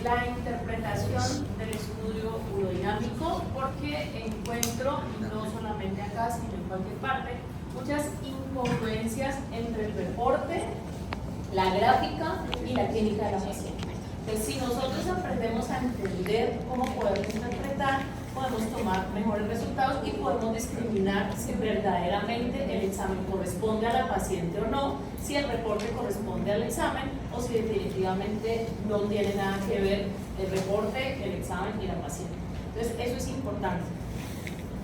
la interpretación del estudio urodinámico, porque encuentro, no solamente acá, sino en cualquier parte, muchas incongruencias entre el reporte, la gráfica y la clínica de la paciente. Entonces, si nosotros aprendemos a entender cómo podemos interpretar, podemos tomar mejores resultados y podemos discriminar si verdaderamente el examen corresponde a la paciente o no, si el reporte corresponde al examen o si definitivamente no tiene nada que ver el reporte, el examen y la paciente. Entonces, eso es importante.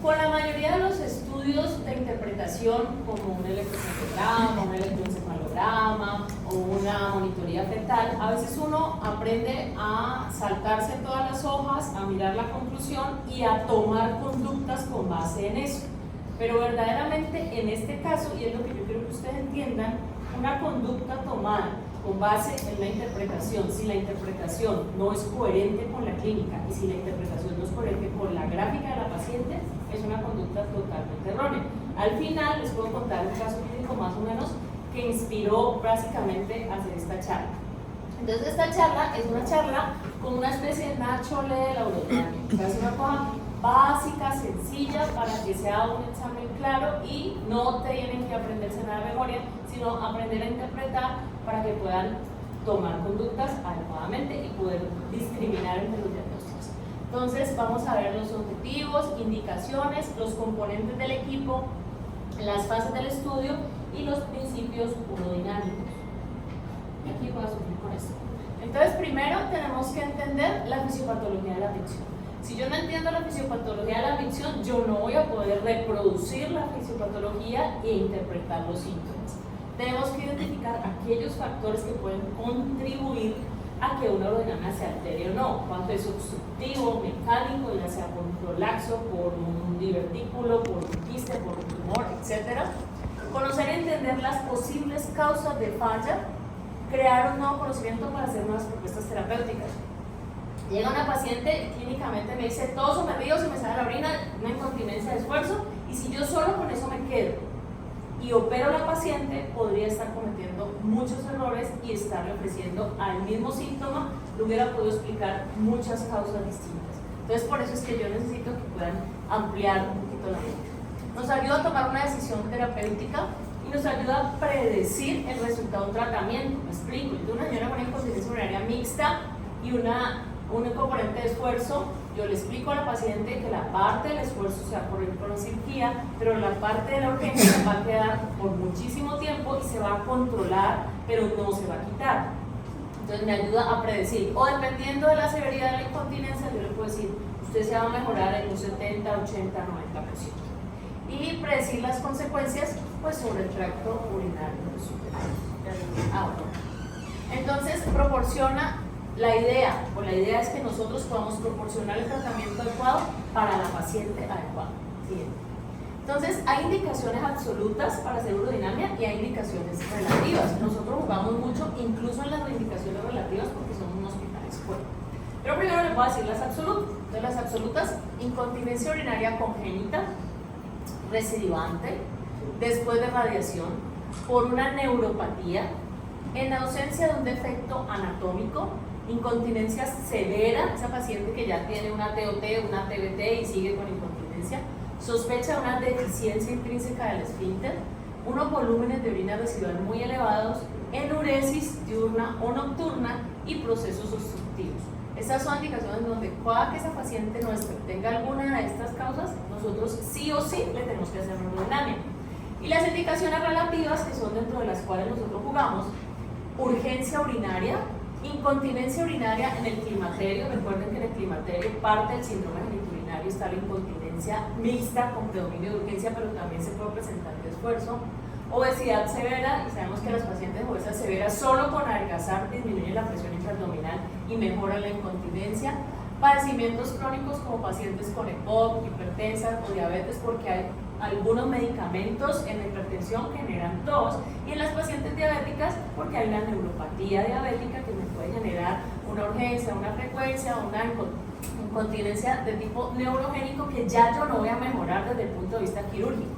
Con la mayoría de los estudios de interpretación, como un electrocardiograma, un electroencefalograma o una monitoría fetal, a veces uno aprende a saltarse todas las hojas, a mirar la conclusión y a tomar conductas con base en eso. Pero verdaderamente en este caso, y es lo que yo quiero que ustedes entiendan, una conducta tomada con base en la interpretación, si la interpretación no es coherente con la clínica y si la interpretación no es coherente con la gráfica de la paciente, es una conducta totalmente errónea. Al final les puedo contar un caso clínico más o menos que inspiró básicamente a hacer esta charla. Entonces esta charla es una charla con una especie de Nacho Lee de la urodinamia. O sea, es una cosa básica, sencilla, para que sea un examen claro y no tienen que aprenderse nada de memoria, sino aprender a interpretar para que puedan tomar conductas adecuadamente y poder discriminar entre los diagnósticos. Entonces vamos a ver los objetivos, indicaciones, los componentes del equipo, las fases del estudio y los principios urodinámicos. Aquí voy a subir con esto. Entonces primero tenemos que entender la fisiopatología de la afección. Si yo no entiendo la fisiopatología de la afección, yo no voy a poder reproducir la fisiopatología e interpretar los síntomas. Tenemos que identificar aquellos factores que pueden contribuir a que una urodinamia se altere o no, cuanto es obstructivo, mecánico, ya sea por un prolaxo, por un divertículo, por un quiste, por un tumor, etc. Conocer y entender las posibles causas de falla, crear un nuevo conocimiento para hacer nuevas propuestas terapéuticas. Llega una paciente, clínicamente me dice, todo me río, se me sale la orina, una incontinencia de esfuerzo, y si yo solo con eso me quedo y opero a la paciente, podría estar cometiendo muchos errores y estarle ofreciendo al mismo síntoma, le hubiera podido explicar muchas causas distintas. Entonces, por eso es que yo necesito que puedan ampliar un poquito la mente. Nos ayuda a tomar una decisión terapéutica y nos ayuda a predecir el resultado de un tratamiento. Me explico, yo tengo una señora con incontinencia urinaria mixta y un componente de esfuerzo, yo le explico a la paciente que la parte del esfuerzo se va a correr con la cirugía, pero la parte de la urgencia va a quedar por muchísimo tiempo y se va a controlar, pero no se va a quitar. Entonces me ayuda a predecir, o dependiendo de la severidad de la incontinencia, yo le puedo decir, usted se va a mejorar en un 70, 80, 90%. Y predecir las consecuencias pues sobre el tracto urinario superior. Entonces proporciona la idea es que nosotros podamos proporcionar el tratamiento adecuado para la paciente adecuada. Siguiente. Entonces, hay indicaciones absolutas para hacer urodinamia y hay indicaciones relativas. Nosotros jugamos mucho, incluso en las indicaciones relativas, porque somos un hospital escuela. Pero primero les voy a decir las absolutas. Entonces, las absolutas, incontinencia urinaria congénita, recidivante, después de radiación, por una neuropatía, en ausencia de un defecto anatómico, incontinencia severa, esa paciente que ya tiene una TOT, una TBT y sigue con incontinencia, sospecha de una deficiencia intrínseca del esfínter, unos volúmenes de orina residual muy elevados, enuresis diurna o nocturna y procesos obstructivos. Estas son indicaciones donde cada que esa paciente nuestra tenga alguna de estas causas, nosotros sí o sí le tenemos que hacer una urodinamia. Y las indicaciones relativas, que son dentro de las cuales nosotros jugamos, urgencia urinaria, incontinencia urinaria en el climaterio. Recuerden que en el climaterio parte del síndrome geniturinario está la incontinencia mixta con predominio de urgencia, pero también se puede presentar de esfuerzo. Obesidad severa, y sabemos que las pacientes obesas severas solo con adelgazar disminuyen la presión intraabdominal y mejoran la incontinencia. Padecimientos crónicos como pacientes con EPOC, hipertensas o diabetes, porque hay algunos medicamentos en la hipertensión que generan tos, y en las pacientes diabéticas porque hay una neuropatía diabética que me puede generar una urgencia, una frecuencia, una incontinencia de tipo neurogénico que ya yo no voy a mejorar desde el punto de vista quirúrgico.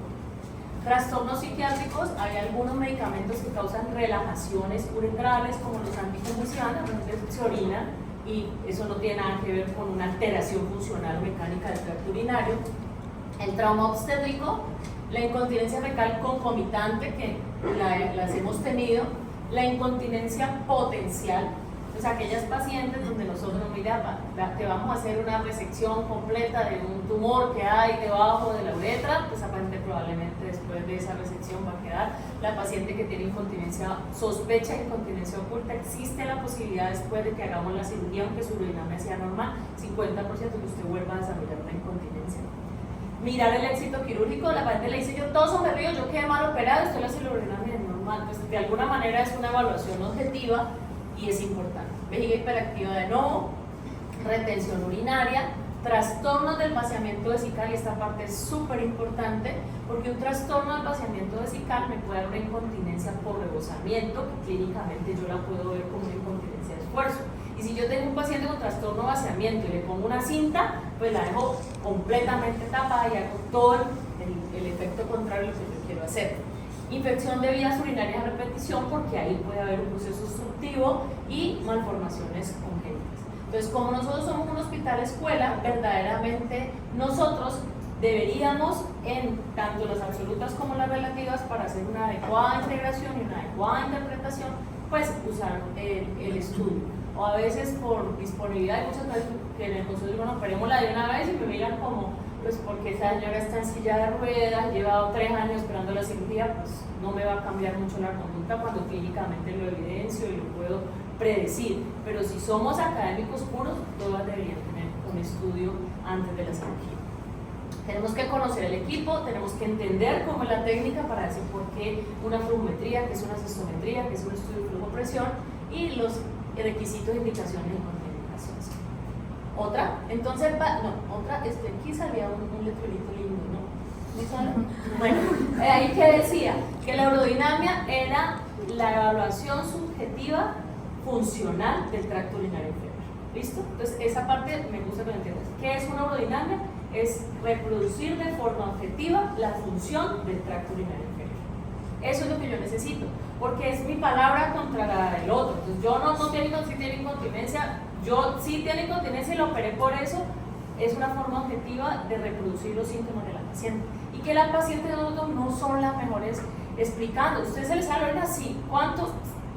Trastornos psiquiátricos, hay algunos medicamentos que causan relajaciones uretrales como los anticonvulsivantes, donde se orina y eso no tiene nada que ver con una alteración funcional o mecánica del tracto urinario. El trauma obstétrico, la incontinencia fecal concomitante, que las hemos tenido, la incontinencia potencial, pues aquellas pacientes donde nosotros, mira, te vamos a hacer una resección completa de un tumor que hay debajo de la uretra, pues aparentemente probablemente después de esa resección va a quedar. La paciente que tiene incontinencia, sospecha de incontinencia oculta, existe la posibilidad después de que hagamos la cirugía, aunque su urinamia sea normal, 50% que usted vuelva a desarrollar una incontinencia. Mirar el éxito quirúrgico, la paciente le dice, yo todo me río, yo quedé mal operado, usted le hace la urinamia normal, pues de alguna manera es una evaluación objetiva y es importante. Vejiga hiperactiva de nuevo, retención urinaria, trastornos del vaciamiento vesical, y esta parte es súper importante porque un trastorno del vaciamiento vesical me puede dar una incontinencia por rebosamiento, que clínicamente yo la puedo ver como una incontinencia de esfuerzo. Y si yo tengo un paciente con trastorno de vaciamiento y le pongo una cinta, pues la dejo completamente tapada y hago todo el efecto contrario a lo que yo quiero hacer. Infección de vías urinarias a repetición, porque ahí puede haber un proceso obstructivo y malformaciones congénitas. Entonces, como nosotros somos un hospital escuela, verdaderamente nosotros deberíamos, en tanto las absolutas como las relativas, para hacer una adecuada integración y una adecuada interpretación, pues usar el estudio. O a veces por disponibilidad, hay muchas veces que en el consultorio, bueno, operémosla de una vez y me miran como, pues porque esa señora está en silla de ruedas, lleva 3 años esperando la cirugía, pues no me va a cambiar mucho la conducta cuando clínicamente lo evidencio y lo puedo predecir. Pero si somos académicos puros, todas deberían tener un estudio antes de la cirugía. Tenemos que conocer el equipo, tenemos que entender cómo es la técnica para decir por qué una flujometría, qué es una cistometría, qué es un estudio de flujo-presión y los requisitos, indicaciones y contraindicaciones. Otra, entonces, aquí salía un letrerito lindo, ¿no? Bueno, ahí que decía que la urodinamia era la evaluación subjetiva funcional del tracto urinario inferior. ¿Listo? Entonces, esa parte me gusta que lo entiendas. ¿Qué es una urodinamia? Es reproducir de forma objetiva la función del tracto urinario inferior. Eso es lo que yo necesito, porque es mi palabra contra la del otro. Entonces, yo no si tiene incontinencia, yo sí tiene incontinencia y lo operé por eso. Es una forma objetiva de reproducir los síntomas de la paciente. Y que las pacientes de nosotros no son las mejores explicando. ¿Usted se les sabe la sí? ¿Cuántos?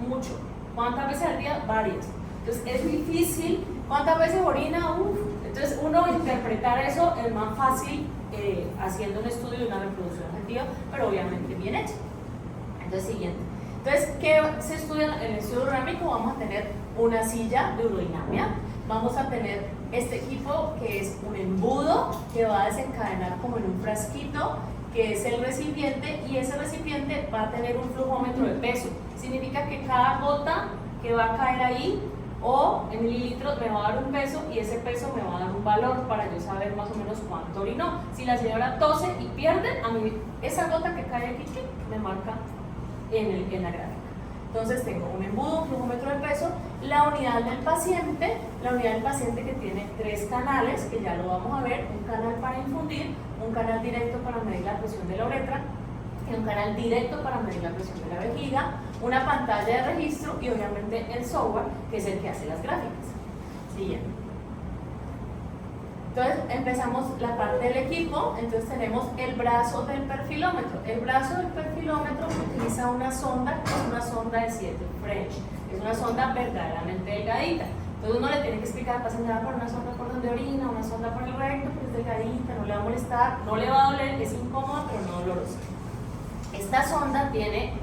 Mucho. ¿Cuántas veces al día? Varias. Entonces, es difícil. ¿Cuántas veces orina? Entonces, uno interpretar eso es más fácil haciendo un estudio de una reproducción objetiva, pero obviamente bien hecho. Entonces, siguiente. Entonces, ¿qué se estudia en el estudio urodinámico? Vamos a tener una silla de urodinamia, vamos a tener este equipo que es un embudo que va a desencadenar como en un frasquito, que es el recipiente, y ese recipiente va a tener un flujómetro de peso. Significa que cada gota que va a caer ahí, o en mililitros, me va a dar un peso, y ese peso me va a dar un valor para yo saber más o menos cuánto orinó. Si la señora tose y pierde, a mí esa gota que cae aquí me marca en la gráfica. Entonces tengo un embudo, un flujómetro de peso, la unidad del paciente que tiene 3 canales, que ya lo vamos a ver: un canal para infundir, un canal directo para medir la presión de la uretra y un canal directo para medir la presión de la vejiga, una pantalla de registro y obviamente el software, que es el que hace las gráficas. Siguiente. Entonces empezamos la parte del equipo. Entonces tenemos el brazo del perfilómetro. El brazo del perfilómetro utiliza una sonda, que es una sonda de 7 French. Es una sonda verdaderamente delgadita. Entonces uno le tiene que explicar al paciente: va por una sonda por donde orina, una sonda por el recto, pues es delgadita, no le va a molestar, no le va a doler, es incómoda pero no dolorosa. Esta sonda tiene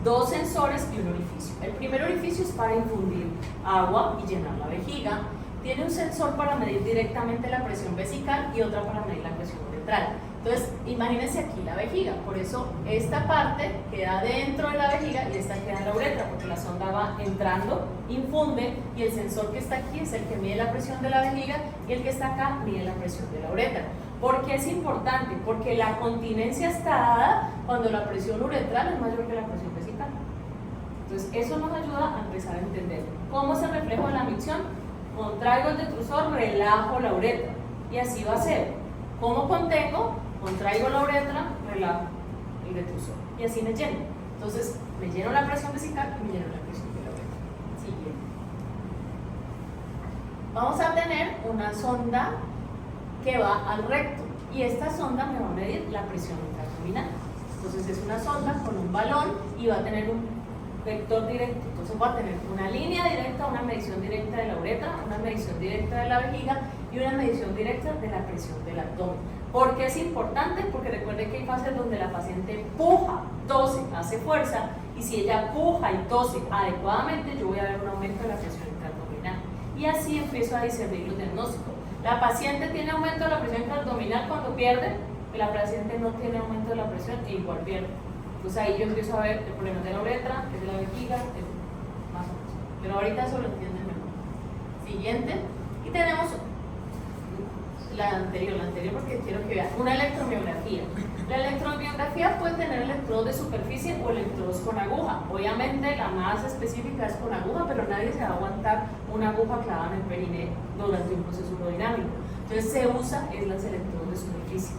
2 sensores y un orificio. El primer orificio es para infundir agua y llenar la vejiga. Tiene un sensor para medir directamente la presión vesical y otra para medir la presión uretral. Entonces, imagínense aquí la vejiga. Por eso esta parte queda dentro de la vejiga y esta queda en la uretra, porque la sonda va entrando, infunde, y el sensor que está aquí es el que mide la presión de la vejiga, y el que está acá mide la presión de la uretra. ¿Por qué es importante? Porque la continencia está dada cuando la presión uretral es mayor que la presión vesical. Entonces, eso nos ayuda a empezar a entender cómo es el reflejo de la micción. Contraigo el detrusor, relajo la uretra, y así va a ser. ¿Cómo contengo? Contraigo la uretra, relajo el detrusor, y así me lleno. Entonces, me lleno la presión vesical y me lleno la presión de la uretra. Siguiente. Vamos a tener una sonda que va al recto y esta sonda me va a medir la presión intraabdominal. Entonces es una sonda con un balón y va a tener un vector directo. Entonces va a tener una línea directa, una medición directa de la uretra, una medición directa de la vejiga y una medición directa de la presión del abdomen. ¿Por qué es importante? Porque recuerde que hay fases donde la paciente puja, tose, hace fuerza, y si ella puja y tose adecuadamente, yo voy a ver un aumento de la presión intraabdominal. Y así empiezo a discernir los diagnósticos. La paciente tiene aumento de la presión intraabdominal cuando pierde, la paciente no tiene aumento de la presión e igual pierde. Entonces ahí yo empiezo a ver el problema de la uretra, el de la vejiga, más o menos. Pero ahorita eso lo entienden mejor. Siguiente. Y tenemos la anterior porque quiero que vean una electromiografía. La electromiografía puede tener electrodos de superficie o electrodos con aguja. Obviamente la más específica es con aguja, pero nadie se va a aguantar una aguja clavada en el perineo durante un proceso urodinámico. Entonces se usa es los electrodos de superficie.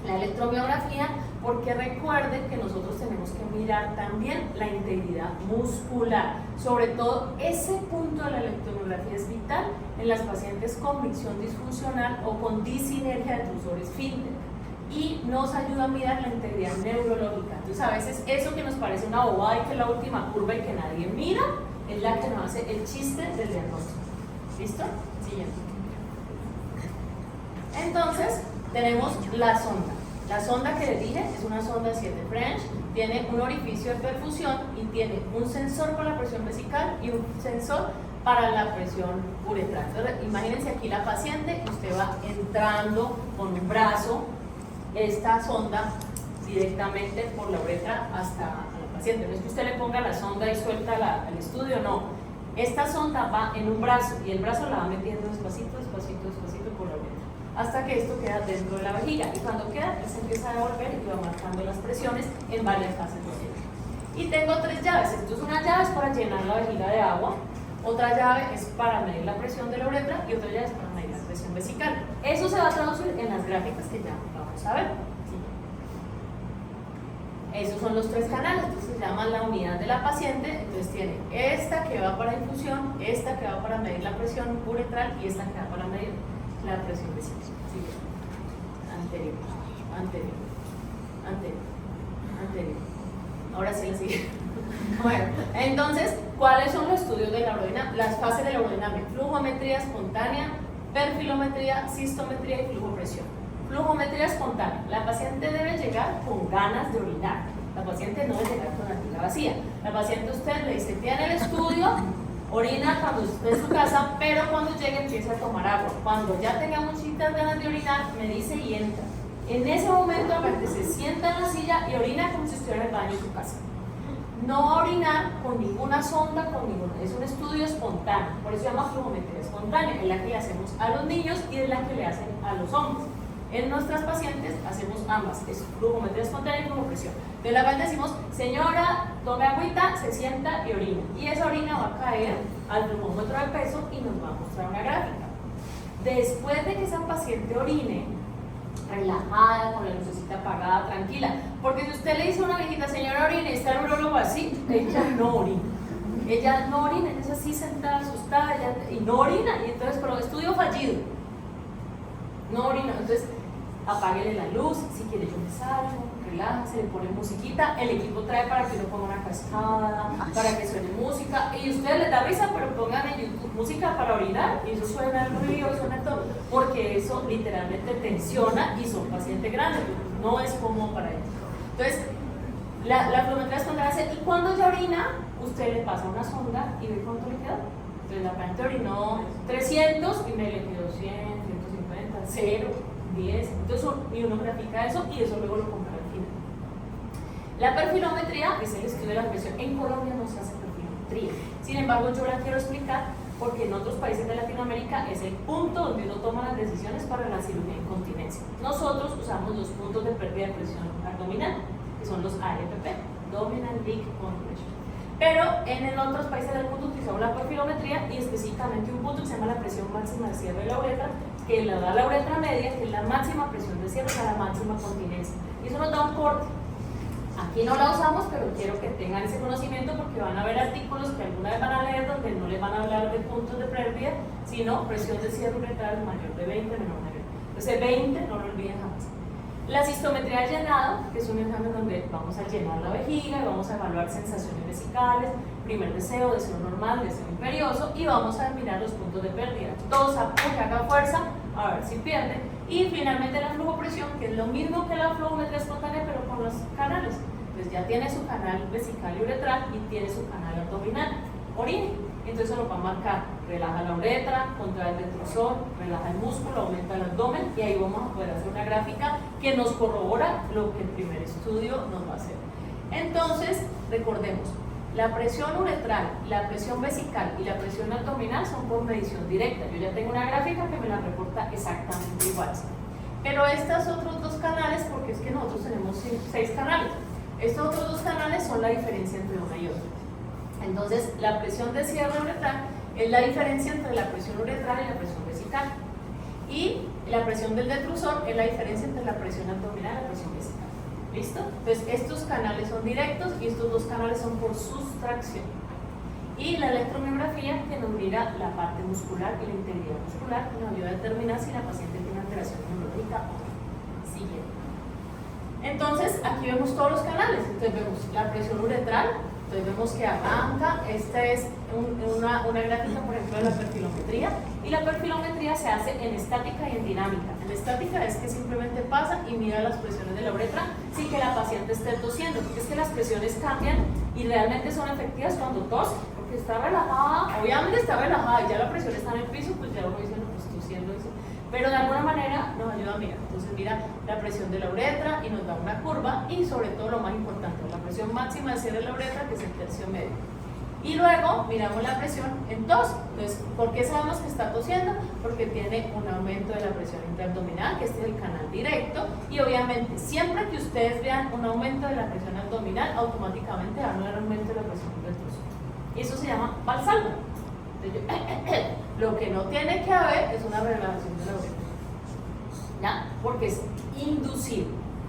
La electromiografía, porque recuerden que nosotros tenemos que mirar también la integridad muscular. Sobre todo ese punto de la electromiografía es vital en las pacientes con micción disfuncional o con disinergia de trusor esfínter y nos ayuda a mirar la integridad neurológica. Entonces a veces eso que nos parece una bobada y que es la última curva y que nadie mira es la que nos hace el chiste del diagnóstico. ¿Listo? Siguiente. Entonces tenemos la sonda. La sonda que les dije es una sonda 7 French, tiene un orificio de perfusión y tiene un sensor para la presión vesical y un sensor para la presión uretral. Entonces, imagínense aquí la paciente, usted va entrando con un brazo esta sonda directamente por la uretra hasta la paciente. No es que usted le ponga la sonda y suelta el estudio, no. Esta sonda va en un brazo y el brazo la va metiendo despacito, despacito, despacito por la uretra, hasta que esto queda dentro de la vejiga, y cuando queda, se empieza a devolver y va marcando las presiones en varias fases de vejiga. Y tengo 3 llaves. Entonces una llave es para llenar la vejiga de agua, otra llave es para medir la presión de la uretra y otra llave es para medir la presión vesical. Eso se va a traducir en las gráficas que ya vamos a ver. Sí. Esos son los 3 canales, entonces se llaman la unidad de la paciente. Entonces tiene esta que va para infusión, esta que va para medir la presión uretral y esta que va para medir la presión vesical. Sí. Anterior, anterior, anterior, anterior. Ahora sí la sigue. Bueno, entonces, ¿cuáles son los estudios de la urodinamia? Las fases de la urodinamia: flujometría espontánea, perfilometría, cistometría y flujopresión. Flujometría espontánea. La paciente debe llegar con ganas de orinar. La paciente no debe llegar con la vejiga vacía. La paciente, usted le dice, tiene el estudio, orina cuando esté en su casa, pero cuando llegue empieza a tomar agua. Cuando ya tenga muchitas ganas de orinar, me dice y entra. En ese momento, aparte, se sienta en la silla y orina como si estuviera en el baño de su casa. No orinar con ninguna sonda, es un estudio espontáneo, por eso se llama flujometría espontánea, es la que le hacemos a los niños y es la que le hacen a los hombres. En nuestras pacientes hacemos ambas, es flujometría espontánea y flujopresión. De la vez decimos, señora, tome agüita, se sienta y orina. Y esa orina va a caer al flujómetro de peso y nos va a mostrar una gráfica. Después de que esa paciente orine, relajada, con la lucecita apagada, tranquila, porque si usted le dice a una viejita, señora, orina, y está el urólogo así, ella no orina. Ella no orina, ella es así sentada, asustada, y no orina, y entonces, pero estudio fallido. No orina, entonces apáguele la luz, si quiere yo me salgo, relájese, le pone musiquita, el equipo trae para que uno ponga una cascada, para que suene música, y ustedes les da risa, pero pongan en YouTube música para orinar, y eso suena el ruido, suena todo, porque eso literalmente tensiona y son pacientes grandes, no es cómodo para ellos. Entonces, la flujometría espontánea hace, y cuando ya orina, usted le pasa una sonda y ve cuánto le queda. Entonces la paciente orinó 300 y me le quedó 100, 150, 0, 10, entonces uno grafica eso y eso luego lo compara al final. La perfilometría es el estudio de la presión. En Colombia no se hace perfilometría, sin embargo yo la quiero explicar porque en otros países de Latinoamérica es el punto donde uno toma las decisiones para la cirugía de incontinencia. Nosotros usamos los puntos de pérdida de presión abdominal, que son los ARPP, Abdominal Peak Pressure. Pero en otros países del mundo utilizamos la perfilometría y específicamente un punto que se llama la presión máxima de cierre de la uretra, que la da la uretra media, que es la máxima presión de cierre para la máxima continencia. Y eso nos da un corte. Aquí no la usamos, pero quiero que tengan ese conocimiento porque van a ver artículos que alguna vez van a leer donde no les van a hablar de puntos de pérdida, sino presión de cierre uretral mayor de 20, menor de 20. Entonces 20 no lo olviden jamás. La cistometría de llenado, que es un examen donde vamos a llenar la vejiga y vamos a evaluar sensaciones vesicales, primer deseo normal, deseo imperioso, y vamos a mirar los puntos de pérdida. Tosa, puja, haga fuerza, a ver si pierde. Y finalmente la flujopresión, que es lo mismo que la flujometría espontánea, pero con los canales. Entonces ya tiene su canal vesical y uretral y tiene su canal abdominal, orine. Entonces eso lo va a marcar, relaja la uretra, contrae el detrusor, relaja el músculo, aumenta el abdomen, y ahí vamos a poder hacer una gráfica que nos corrobora lo que el primer estudio nos va a hacer. Entonces, recordemos, la presión uretral, la presión vesical y la presión abdominal son por medición directa. Yo ya tengo una gráfica que me la reporta exactamente igual. Pero estos otros dos canales, porque es que nosotros tenemos 6 canales, estos otros dos canales son la diferencia entre una y otra. Entonces, la presión de cierre uretral es la diferencia entre la presión uretral y la presión vesical. Y la presión del detrusor es la diferencia entre la presión abdominal y la presión vesical. ¿Listo? Entonces, estos canales son directos y estos dos canales son por sustracción. Y la electromiografía, que nos mira la parte muscular y la integridad muscular, que nos ayuda a determinar si la paciente tiene alteración neurológica o no. Siguiente. Entonces, aquí vemos todos los canales. Entonces, vemos la presión uretral. Entonces vemos que arranca, esta es una gráfica, por ejemplo, de la perfilometría, y la perfilometría se hace en estática y en dinámica. En estática es que simplemente pasa y mira las presiones de la uretra sin que la paciente esté tosiendo, porque es que las presiones cambian y realmente son efectivas cuando tose, porque está relajada, obviamente está relajada y ya la presión está en el piso, pues ya uno dice, no, pues tosiendo eso. Pero de alguna manera nos ayuda a mirar. Entonces mira la presión de la uretra y nos da una curva, y sobre todo lo más importante, la presión máxima de cierre de la uretra, que es el tercio medio. Y luego miramos la presión en tos. Entonces, ¿por qué sabemos que está tosiendo? Porque tiene un aumento de la presión intraabdominal, que este es el canal directo, y obviamente siempre que ustedes vean un aumento de la presión abdominal, automáticamente van a ver un aumento de la presión retroceder. Y eso se llama valsalva. Lo que no tiene que haber es una relajación de la uretra, ¿ya? Porque es inducido.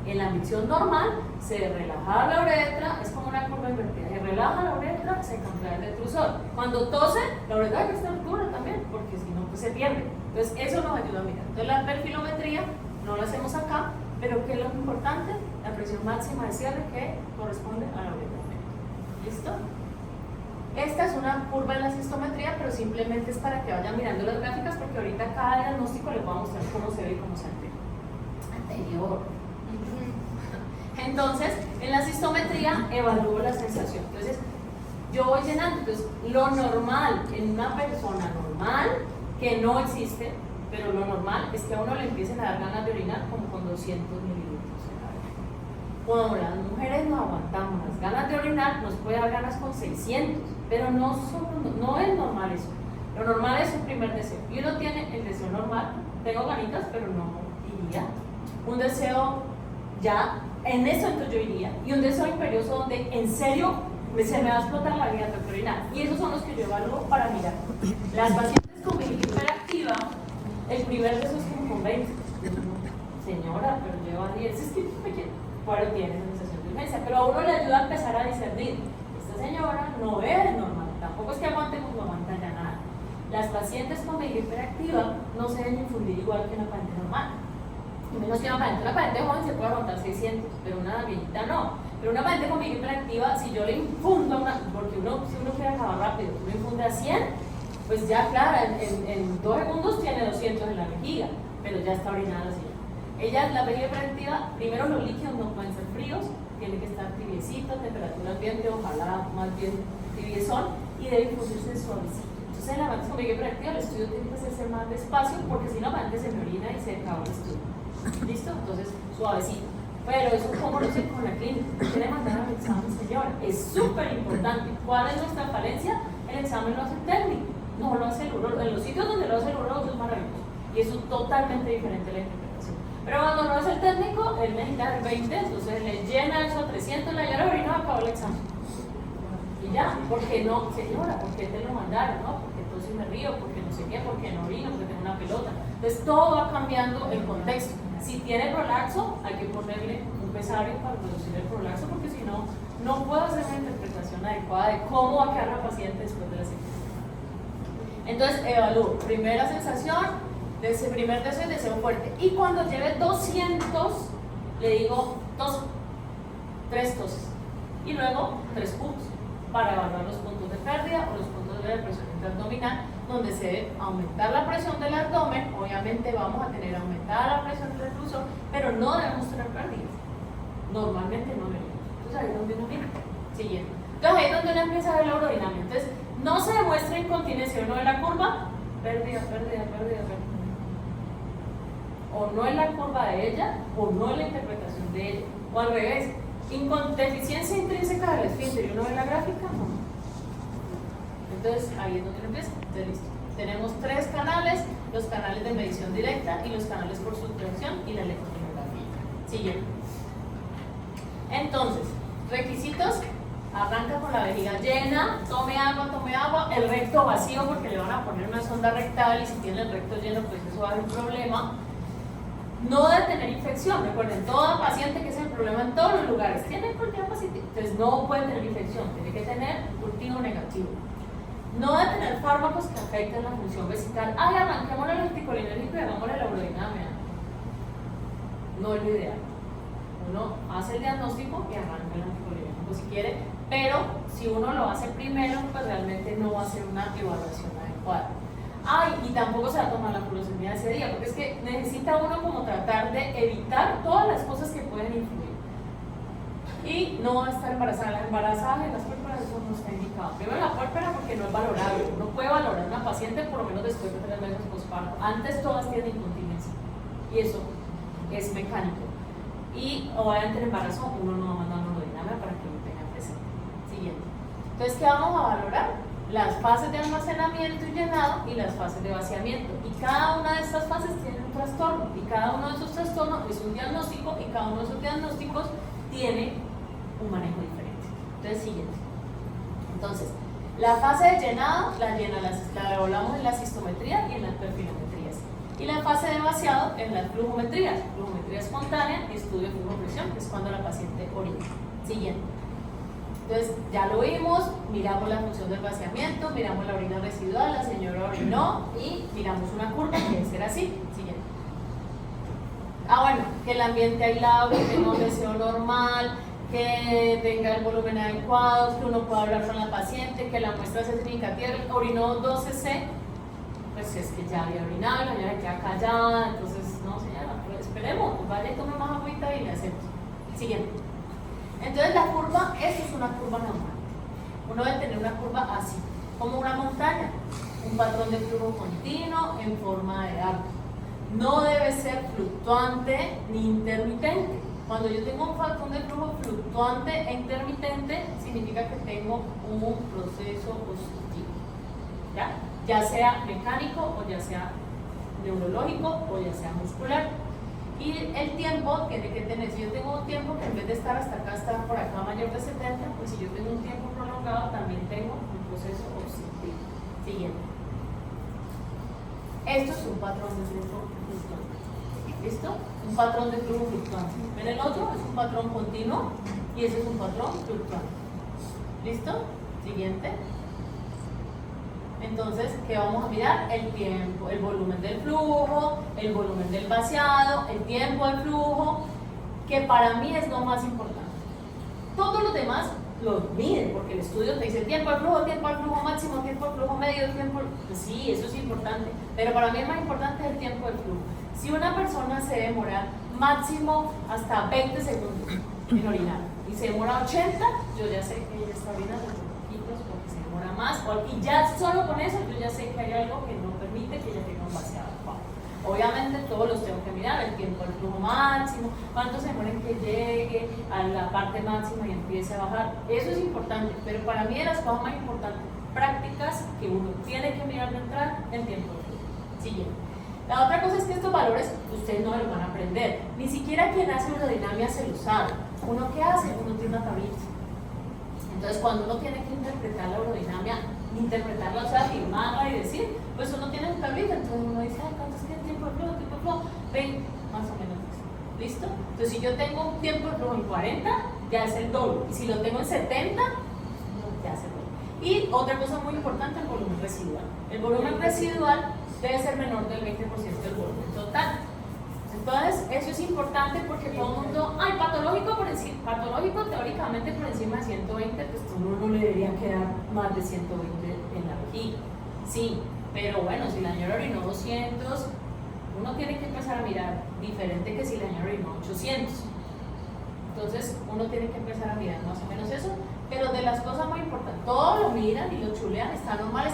En la micción normal se relaja la uretra, es como una curva invertida, se relaja la uretra, se contrae el detrusor. Cuando tose, la uretra hay que estar dura también, porque si no, pues se pierde. Entonces eso nos ayuda a mirar. Entonces la perfilometría no la hacemos acá, pero ¿qué es lo importante? La presión máxima de cierre, que corresponde a la uretra. ¿Listo? Esta es una curva en la cistometría, pero simplemente es para que vayan mirando las gráficas, porque ahorita cada diagnóstico les voy a mostrar cómo se ve y cómo se anterior. Entonces, en la cistometría evalúo la sensación. Entonces, yo voy llenando. Entonces, lo normal en una persona normal, que no existe, pero lo normal es que a uno le empiecen a dar ganas de orinar como con 200 mililitros. Cuando las mujeres no aguantamos las ganas de orinar, nos puede dar ganas con 600, pero no es normal eso. Lo normal es un primer deseo. Y uno tiene el deseo normal, tengo ganitas, pero no iría. Un deseo ya, en eso entonces yo iría. Y un deseo imperioso donde en serio se me va a explotar la vida de orinar. Y esos son los que yo evalúo para mirar. Las pacientes con vejiga hiperactiva, el primer deseo es como con 20. Señora, pero lleva 10, es que me quiero. Pero tiene sensación de urgencia, pero a uno le ayuda a empezar a discernir. Esta señora no es normal, tampoco es que aguante como aguanta ya nada. Las pacientes con vejiga hiperactiva no se deben infundir igual que una paciente normal. Y menos que una paciente joven se puede aguantar 600, pero una viejita no. Pero una paciente con vejiga hiperactiva, si yo le infundo porque si uno quiere acabar rápido, uno infunde a 100, pues ya claro, en 2 segundos tiene 200 en la vejiga, pero ya está orinada la señora. Ella, la vejiga hiperactiva, primero los líquidos no pueden ser fríos, tiene que estar tibiecito, temperatura ambiente, ojalá más bien tibiezón, y debe infundirse suavecito. Entonces en la paciente con vejiga hiperactiva el estudio tiene que hacerse más despacio, porque si no la paciente se me orina y se acaba el estudio. ¿Listo? Entonces suavecito. Pero eso como lo sé con la clínica. Quiere mandar al examen, señora. Es súper importante. ¿Cuál es nuestra falencia? El examen lo hace el técnico, no lo hace el urólogo. En los sitios donde lo hace el urólogo es maravilloso. Y eso es totalmente diferente a la interpretación. Pero cuando no es el técnico, él necesita el 20, entonces le llena eso a 300, la señora orina, acabó el examen. Y ya, porque no, señora, ¿por qué te lo mandaron? No, porque entonces me río, porque no sé qué, porque no orino, porque tengo una pelota. Entonces todo va cambiando el contexto. Si tiene prolaxo, hay que ponerle un pesario para reducir el prolapso, porque si no, no puedo hacer una interpretación adecuada de cómo va a quedar la paciente después de la cirugía. Entonces, evalúo primera sensación, de ese primer deseo y deseo fuerte. Y cuando lleve 200, le digo 3 toses. Y luego 3 puntos para evaluar los puntos de pérdida o los puntos de la presión intraabdominal, donde se debe aumentar la presión del abdomen. Obviamente vamos a tener aumentada la presión del recluso, pero no debemos tener pérdidas. Normalmente no debemos. Entonces ahí es donde uno mira. Siguiente. Entonces ahí es donde uno empieza a ver la urodinamia. Entonces no se demuestra incontinencia uno de la curva, pérdida. O no es la curva de ella, o no es la interpretación de ella. O al revés, deficiencia intrínseca del esfínter y uno ve la gráfica, no. Entonces ahí es donde uno empieza. Entonces listo. Tenemos 3 canales, los canales de medición directa y los canales por sustracción y la electromiografía. Siguiente. Entonces, requisitos: arranca con la vejiga llena, tome agua, el recto vacío porque le van a poner una sonda rectal y si tiene el recto lleno pues eso va a ser un problema. No debe tener infección, recuerden, toda paciente que es el problema en todos los lugares tiene cultivo positivo, entonces no puede tener infección, tiene que tener cultivo negativo. No debe tener fármacos que afecten la función vesical. Ay, arranquémosle el anticolinérgico y hagámosle la urodinamia. No es lo ideal. Uno hace el diagnóstico y arranca el anticolinérgico si quiere, pero si uno lo hace primero, pues realmente no va a ser una evaluación adecuada. Ay, y tampoco se va a tomar la furosemida ese día, porque es que necesita uno como tratar de evitar todas las cosas que pueden influir. Y no va a estar embarazada. La embarazada en las pólperas eso no está indicado. Primero la pólpera porque no es valorable. Uno puede valorar a una paciente por lo menos después de 3 meses posparto. Antes todas tienen incontinencia. Y eso es mecánico. Y obviamente el embarazo uno no va a mandar una urodinamia para que lo tenga presente. Siguiente. Entonces, ¿qué vamos a valorar? Las fases de almacenamiento y llenado y las fases de vaciamiento. Y cada una de estas fases tiene un trastorno. Y cada uno de esos trastornos es un diagnóstico y cada uno de esos diagnósticos tiene un manejo diferente. Entonces, siguiente. Entonces, la fase de llenado la evaluamos en la cistometría y en las perfilometrías. Y la fase de vaciado en las flujometrías. Flujometría espontánea y estudio de flujo-presión, que es cuando la paciente orina. Siguiente. Entonces, ya lo vimos, miramos la función del vaciamiento, miramos la orina residual, la señora orinó y miramos una curva que debe ser así. Siguiente. Bueno, que el ambiente aislado, que tenga un deseo normal, que tenga el volumen adecuado, que uno pueda hablar con la paciente, que la muestra sea significativa. Orinó 12 cc, pues es que ya había orinado, la señora queda callada, entonces, no señora, pues esperemos, pues vaya y tome más agüita y le hacemos. Siguiente. Entonces la curva, esta es una curva normal. Uno debe tener una curva así, como una montaña, un patrón de flujo continuo en forma de arco. No debe ser fluctuante ni intermitente. Cuando yo tengo un patrón de flujo fluctuante e intermitente, significa que tengo un proceso obstructivo. Ya sea mecánico o ya sea neurológico o ya sea muscular. Y el tiempo tiene que tener, si yo tengo un tiempo que en vez de estar hasta acá, está por acá mayor de 70, pues si yo tengo un tiempo prolongado, también tengo un proceso obstructivo. Siguiente. Esto es un patrón de flujo fluctuante. ¿Listo? Un patrón de flujo fluctuante. ¿Ven el otro? Es un patrón continuo y ese es un patrón fluctuante. ¿Listo? Siguiente. Entonces, ¿qué vamos a mirar? El tiempo, el volumen del flujo, el volumen del vaciado, el tiempo del flujo, que para mí es lo más importante. Todos los demás los miden, porque el estudio te dice tiempo al flujo máximo, tiempo al flujo medio, tiempo... Pues sí, eso es importante, pero para mí el más importante es el tiempo del flujo. Si una persona se demora máximo hasta 20 segundos en orinar y se demora 80, yo ya sé que ella está orinando. Porque se demora más, y ya solo con eso yo ya sé que hay algo que no permite que ella tenga un vaciado adecuado. Obviamente todos los tengo que mirar, el tiempo del flujo máximo, cuánto se demora en que llegue a la parte máxima y empiece a bajar, eso es importante, pero para mí de las cosas más importantes, prácticas que uno tiene que mirar de entrada, el tiempo del flujo. Siguiente. La otra cosa es que estos valores ustedes no los van a aprender, ni siquiera quien hace urodinamia se los sabe. ¿Uno qué hace? Uno tiene una tablita. Entonces, cuando uno tiene que interpretar la urodinamia, interpretarla, o sea, firmarla y decir, pues uno tiene un tablito, entonces uno dice, ay, ¿cuánto es que el tiempo de flujo? Ven, más o menos eso. ¿Listo? ¿listo? Entonces si yo tengo un tiempo de flujo en 40, ya es el doble, y si lo tengo en 70, ya es el doble. Y otra cosa muy importante, el volumen residual. El volumen residual debe ser menor del 20% del volumen total. Entonces, eso es importante porque todo el mundo, ay, patológico teóricamente por encima de 120, pues uno no le debería quedar más de 120 en la vejiga. Sí, pero bueno, si la señora orinó 200, uno tiene que empezar a mirar diferente que si la señora orinó 800. Entonces, uno tiene que empezar a mirar más o menos eso, pero de las cosas muy importantes, todos lo miran y lo chulean, está normal,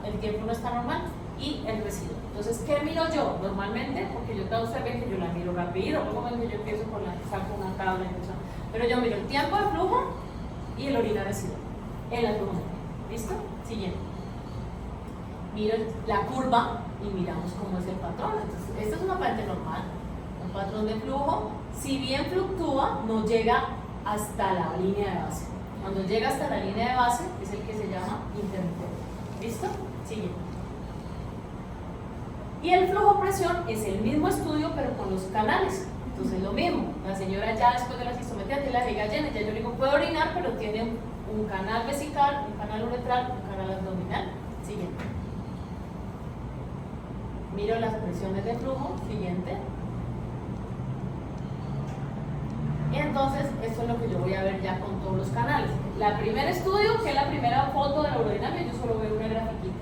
el tiempo no está normal, y el residuo. Entonces, ¿qué miro yo? Normalmente, porque yo todos saben que yo la miro rápido, como yo empiezo con saco una tabla, pero yo miro el tiempo de flujo y el orina residual en la turma. ¿Listo? Siguiente. Miro la curva y miramos cómo es el patrón. Entonces, esta es una parte normal, un patrón de flujo. Si bien fluctúa, no llega hasta la línea de base. Cuando llega hasta la línea de base es el que se llama intermitente. ¿Listo? Siguiente. Y el flujo presión es el mismo estudio, pero con los canales. Entonces lo mismo, la señora ya después de la cistometría tiene la vejiga llena, ya yo le digo puede orinar, pero tiene un canal vesical, un canal uretral, un canal abdominal. Siguiente. Miro las presiones de flujo. Siguiente. Y entonces esto es lo que yo voy a ver ya con todos los canales. La primer estudio, que es la primera foto de la urodinamia, yo solo veo una grafiquita.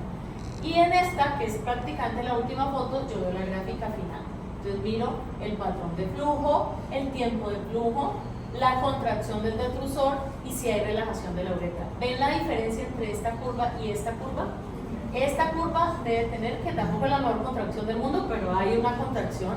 Y en esta, que es prácticamente la última foto, yo veo la gráfica final. Entonces miro el patrón de flujo, el tiempo de flujo, la contracción del detrusor y si hay relajación de la uretra. ¿Ven la diferencia entre esta curva y esta curva? Esta curva debe tener, que tampoco es la mejor contracción del mundo, pero hay una contracción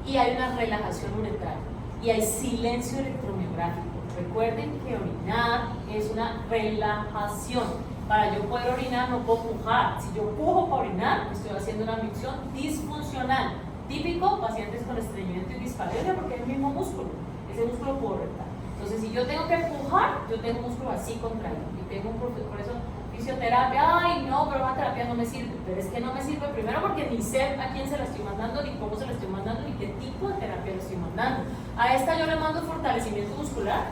y hay una relajación uretral. Y hay silencio electromiográfico. Recuerden que orinar es una relajación. Para yo poder orinar no puedo pujar. Si yo pujo para orinar, estoy haciendo una micción disfuncional. Típico, pacientes con estreñimiento y dispareunia, porque es el mismo músculo. Ese músculo puedo retar. Entonces, si yo tengo que pujar, yo tengo un músculo así contraído. Y tengo por eso fisioterapia, ay no, pero la terapia no me sirve. Pero es que no me sirve primero porque ni sé a quién se la estoy mandando, ni cómo se la estoy mandando, ni qué tipo de terapia le estoy mandando. A esta yo le mando fortalecimiento muscular,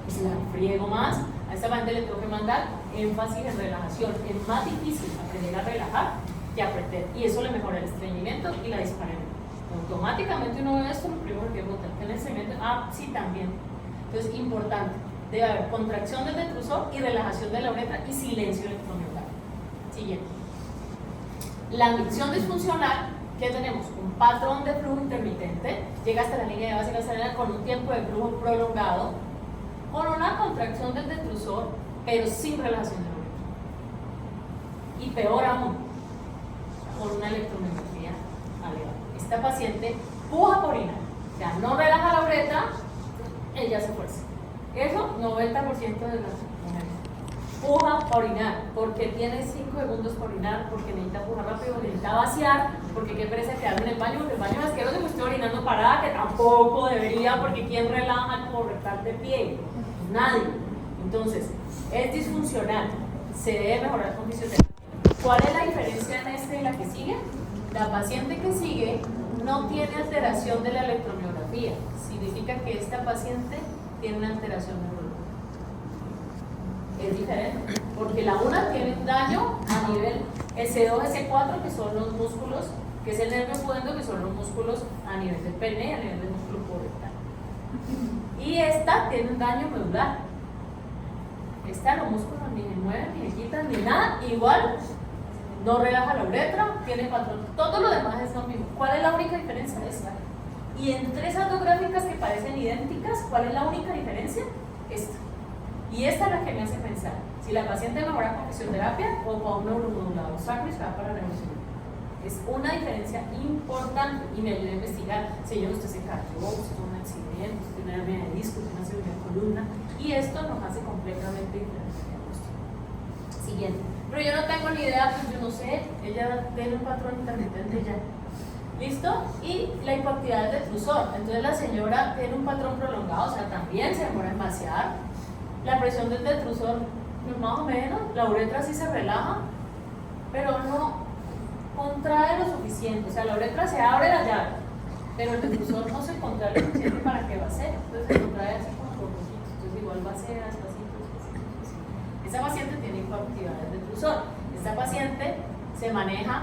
pues la friego más. A esta paciente le tengo que mandar énfasis en relajación. Es más difícil aprender a relajar que aprender. Y eso le mejora el estreñimiento y la dispareunia. Automáticamente uno ve esto, lo primero que botar el estreñimiento, sí también. Entonces, importante, debe haber contracción del detrusor y relajación de la uretra y silencio electromiográfico. Siguiente. La micción disfuncional, ¿qué tenemos? Un patrón de flujo intermitente, llega hasta la línea de base gastrolina con un tiempo de flujo prolongado, con una contracción del detrusor, pero sin relajación de la uretra. Y peor aún, con una electromiografía elevada. Esta paciente puja por orinar, o sea, no relaja la uretra, ella se fuerza. Eso, 90% de las mujeres. Puja para orinar, porque tiene 5 segundos para orinar, porque necesita pujar rápido, necesita vaciar, porque qué pereza quedarme en el baño, porque el baño es asqueroso, me estoy orinando parada, que tampoco debería, porque ¿quién relaja el correctal de pie? Nadie. Entonces, es disfuncional, se debe mejorar con fisioterapia. ¿Cuál es la diferencia en esta y la que sigue? La paciente que sigue no tiene alteración de la electromiografía, significa que esta paciente tiene una alteración neurológica. Es diferente, porque la una tiene un daño a nivel S2, S4, que son los músculos, que es el nervio pudendo, que son los músculos a nivel del pene y a nivel del músculo colorectal. Y esta tiene un daño medular. Esta los músculos ni me mueven, ni me quitan, ni nada, igual no relaja la uretra, tiene patrón. Todo lo demás es lo mismo. ¿Cuál es la única diferencia de esta? Y entre esas dos gráficas que parecen idénticas, ¿cuál es la única diferencia? Esta. Y esta es la que me hace pensar si la paciente mejora con fisioterapia o con un neuromodulador sacro y se va para la neurocirugía. Es una diferencia importante y me ayuda a investigar si yo usted se cayó, usted tuvo un accidente, usted tiene una hernia de disco, usted una cirugía de columna, y esto nos hace completamente diferente. Siguiente. Pero yo no tengo ni idea, pues yo no sé, ella tiene un patrón intermitente ya. ¿Listo? Y la hipoactividad del detrusor. Entonces la señora tiene un patrón prolongado, o sea, también se demora en vaciar. La presión del detrusor, pues más o menos, la uretra sí se relaja, pero no contrae lo suficiente. O sea, la uretra se abre la llave, pero el detrusor no se contrae lo suficiente para que va a ser, entonces se contrae así como por poquitos, entonces igual va a ser despacito. Esa paciente tiene hipoactividad del detrusor. Esta paciente se maneja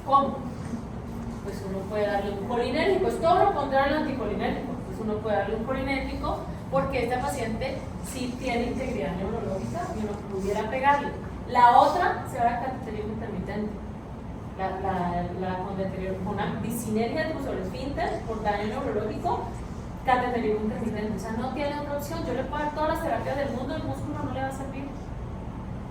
¿cómo? Pues uno puede darle un colinérgico, es todo lo contrario al anticolinérgico. Pues uno puede darle un colinérgico porque esta paciente sí tiene integridad neurológica y uno pudiera pegarle. La otra se va a cateterismo intermitente. Con deterioro, con una disinergia de trusor esfínter por daño neurológico, cateterismo intermitente. O sea, no tiene otra opción. Yo le puedo dar todas las terapias del mundo, el músculo no le va a servir.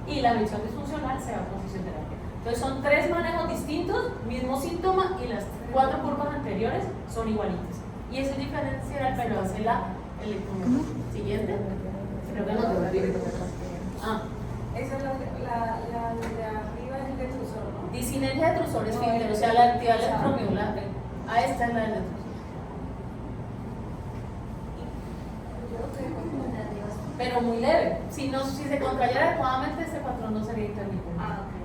Y la micción disfuncional se va con fisioterapia. Entonces son 3 manejos distintos, mismo síntoma, y las 4 curvas anteriores son igualitas. Y eso es diferencial, pero hace la electromiografía. Siguiente. Creo que no te voy a decir. Esa es la de arriba es el detrusor, ¿no? Disinergia de trusor esfínter, o sea, la actividad electromiolar. Esta es la del detrusor. Pero muy leve. Si se contrayera adecuadamente, ese patrón no sería intermitente.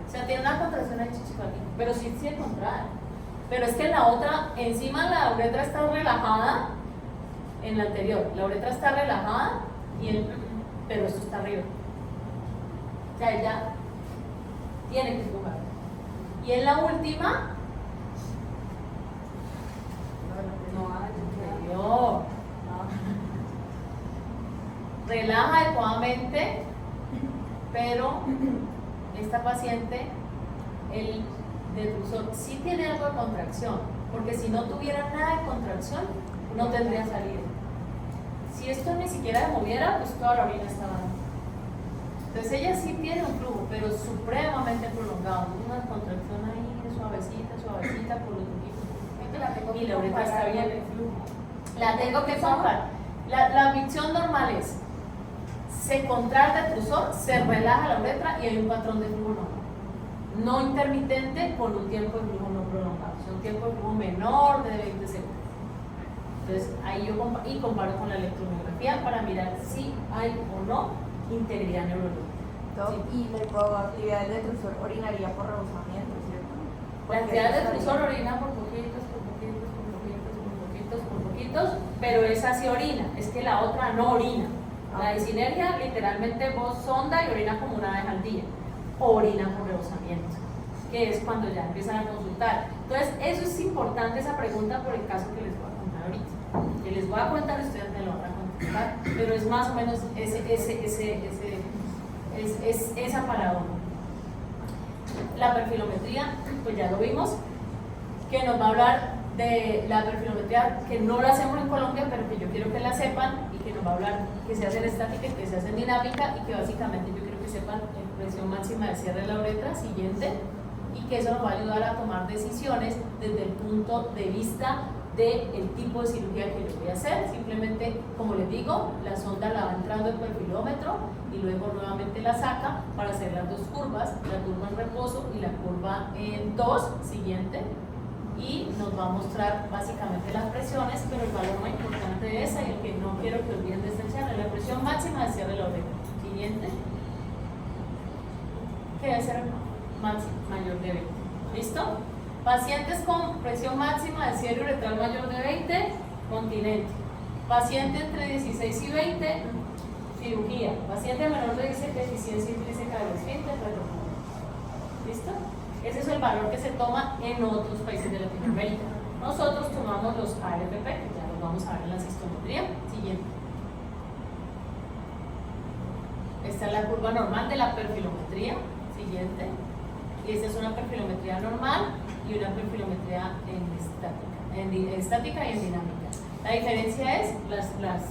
O sea, tiene una contracción ahí chichipatica, pero sí se contrae. Pero es que en la otra, encima la uretra está relajada, en la anterior, la uretra está relajada, pero esto está arriba. O sea, ella tiene que empujar. Y en la última, relaja adecuadamente, pero esta paciente, el detrusor sí tiene algo de contracción, porque si no tuviera nada de contracción, no tendría salida. Si esto ni siquiera se moviera, pues toda la orina estaba. Entonces ella sí tiene un flujo, pero supremamente prolongado, una contracción ahí suavecita por los poquitos. Y la uretra está bien. La tengo que comparar. La micción normal es, se contrae el detrusor, se relaja la uretra y hay un patrón de flujo normal. No intermitente con un tiempo de flujo no prolongado, o sea, un tiempo de flujo menor de 20 segundos. Entonces ahí yo comparo con la electromiografía para mirar si hay o no integridad neurológica. Sí. Y la hipoactividad del detrusor orinaría por rebosamiento, ¿cierto? La actividad del detrusor orina por poquitos, pero esa sí orina, es que la otra no orina. La disinergia literalmente vos sonda y orina como una vez al día, o orina por rebosamiento, que es cuando ya empiezan a consultar. Entonces eso es importante, esa pregunta, por el caso que les voy a contar ahorita. Que les voy a contar, ustedes me lo van a contestar, pero es más o menos esa paradoja. La perfilometría, pues ya lo vimos, que nos va a hablar de la perfilometría, que no la hacemos en Colombia, pero que yo quiero que la sepan, y que nos va a hablar que se hace en estática y que se hace en dinámica, y que básicamente yo quiero que sepan presión máxima de cierre de la uretra, siguiente, y que eso nos va a ayudar a tomar decisiones desde el punto de vista del tipo de cirugía que yo voy a hacer. Simplemente, como les digo, la sonda la va entrando el perfilómetro y luego nuevamente la saca para hacer las 2 curvas, la curva en reposo y la curva en 2, siguiente, y nos va a mostrar básicamente las presiones, pero el valor más importante es y el que no quiero que olviden de esta charla, la presión máxima de cierre de la uretra, siguiente, que debe ser mayor de 20. ¿Listo? Pacientes con presión máxima de cierre uretral mayor de 20, continente. Paciente entre 16 y 20, cirugía. Paciente menor de 10, deficiencia intrínseca del esfínter, ¿listo? Ese es el valor que se toma en otros países de Latinoamérica. Nosotros tomamos los ARPP, que ya los vamos a ver en la sistometría. Siguiente. Esta es la curva normal de la perfilometría. Siguiente. Y esta es una perfilometría normal y una perfilometría en estática y en dinámica. La diferencia es las